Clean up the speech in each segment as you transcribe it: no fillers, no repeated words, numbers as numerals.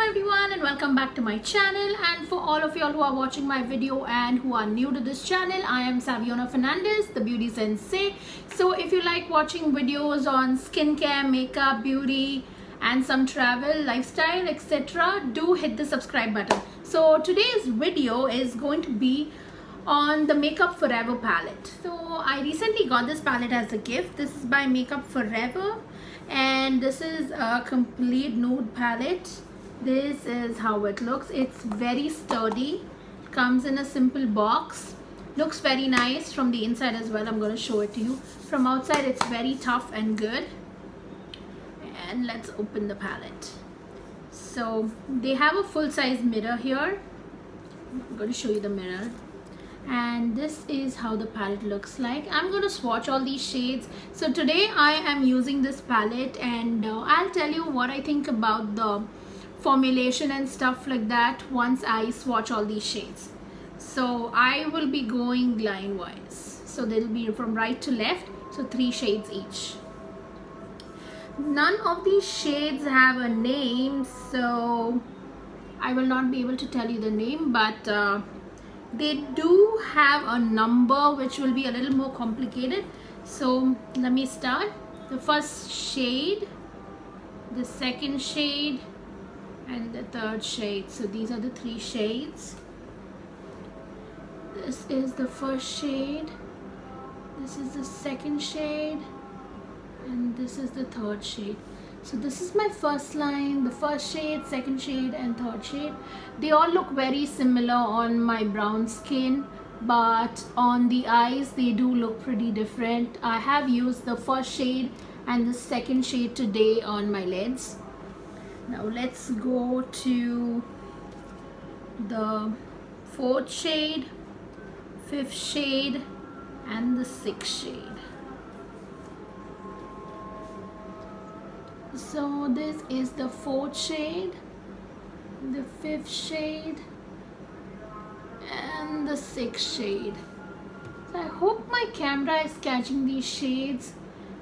everyone and welcome back to my channel. And for all of y'all who are watching my video and who are new to this channel, I am Saviona Fernandez, the beauty sensei. So if you like watching videos on skincare, makeup, beauty and some travel, lifestyle, etc., do hit the subscribe button. So today's video is going to be on the Makeup Forever palette. So I recently got this palette as a gift. This is by Makeup Forever and this is a complete nude palette. This is how it looks. It's very sturdy, comes in a simple box, looks very nice from the inside as well. I'm going to show it to you. From outside it's very tough and good. And let's open the palette. So they have a full-size mirror here. I'm going to show you the mirror. And this is how the palette looks like. I'm going to swatch all these shades. So today I am using this palette and I'll tell you what I think about the formulation and stuff like that once I swatch all these shades. So I will be going line wise. So they'll be from right to left. So 3 shades each. None of these shades have a name, so I will not be able to tell you the name, but they do have a number which will be a little more complicated. So let me start. The first shade, the second shade and the third shade. So these are the 3 shades. This is the first shade, this is the second shade and this is the third shade. So this is my first line, the first shade, second shade and third shade. They all look very similar on my brown skin, but on the eyes they do look pretty different. I have used the first shade and the second shade today on my lids. Now let's go to the 4th shade, 5th shade and the 6th shade. So this is the 4th shade, the 5th shade and the 6th shade. So I hope my camera is catching these shades.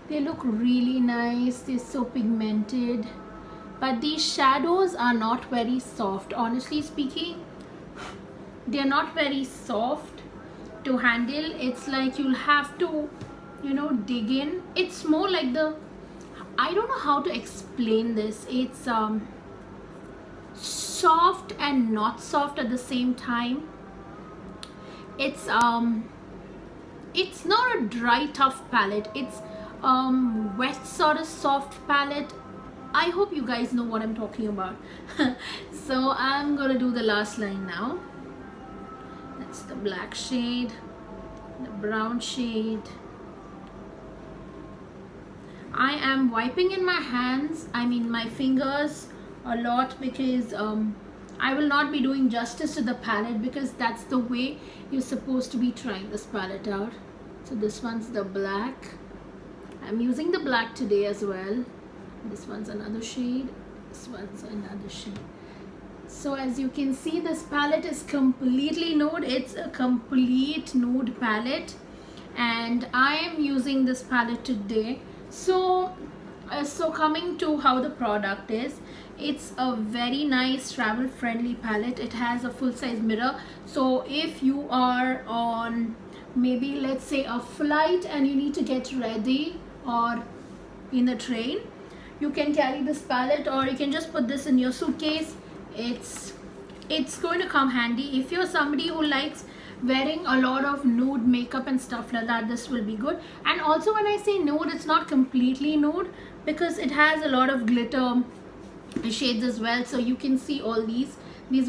They look really nice, they're so pigmented. But these shadows are not very soft. Honestly speaking, they're not very soft to handle. It's like you'll have to, dig in. It's more like I don't know how to explain this. It's soft and not soft at the same time. It's not a dry tough palette. It's wet sort of soft palette. I hope you guys know what I'm talking about. So I'm gonna do the last line now. That's the black shade, the brown shade. I am wiping in my hands, my fingers a lot, because I will not be doing justice to the palette, because that's the way you're supposed to be trying this palette out. So this one's the black. I'm using the black today as well. This one's another shade, this one's another shade. So as you can see, this palette is completely nude. It's a complete nude palette and I am using this palette today. So coming to how the product is, it's a very nice travel friendly palette. It has a full-size mirror, so if you are on maybe let's say a flight and you need to get ready or in a train, you can carry this palette, or you can just put this in your suitcase. It's going to come handy. If you're somebody who likes wearing a lot of nude makeup and stuff like that, this will be good. And also when I say nude, it's not completely nude, because it has a lot of glitter shades as well. So you can see all these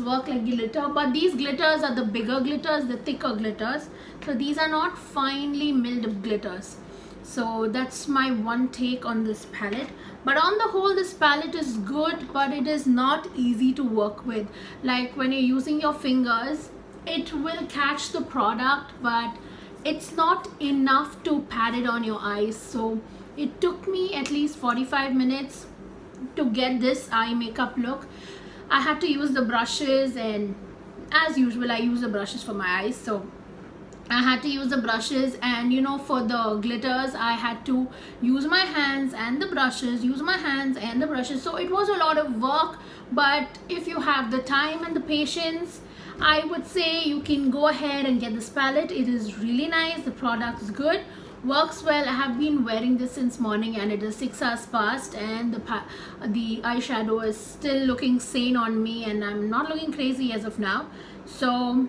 work like glitter, but these glitters are the bigger glitters, the thicker glitters. So these are not finely milled glitters. So that's my one take on this palette. But on the whole, this palette is good, but it is not easy to work with. Like when you're using your fingers, it will catch the product, but it's not enough to pat it on your eyes. So it took me at least 45 minutes to get this eye makeup look. I had to use the brushes, and as usual I use the brushes for my eyes, so I had to use the brushes, and you know, for the glitters I had to use my hands and the brushes, so it was a lot of work. But if you have the time and the patience, I would say you can go ahead and get this palette. It is really nice, the product is good, works well. I have been wearing this since morning and it is 6 hours past, and the eyeshadow is still looking sane on me, and I'm not looking crazy as of now. So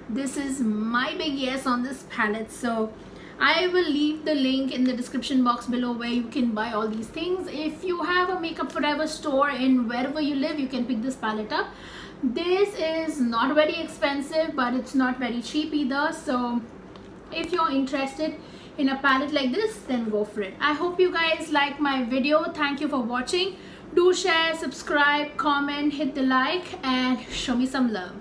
this is my big yes on this palette. So I will leave the link in the description box below where you can buy all these things. If you have a Makeup Forever store in wherever you live, you can pick this palette up. This is not very expensive, but it's not very cheap either. So if you're interested in a palette like this, then go for it. I hope you guys like my video. Thank you for watching. Do share, subscribe, comment, hit the like, and show me some love.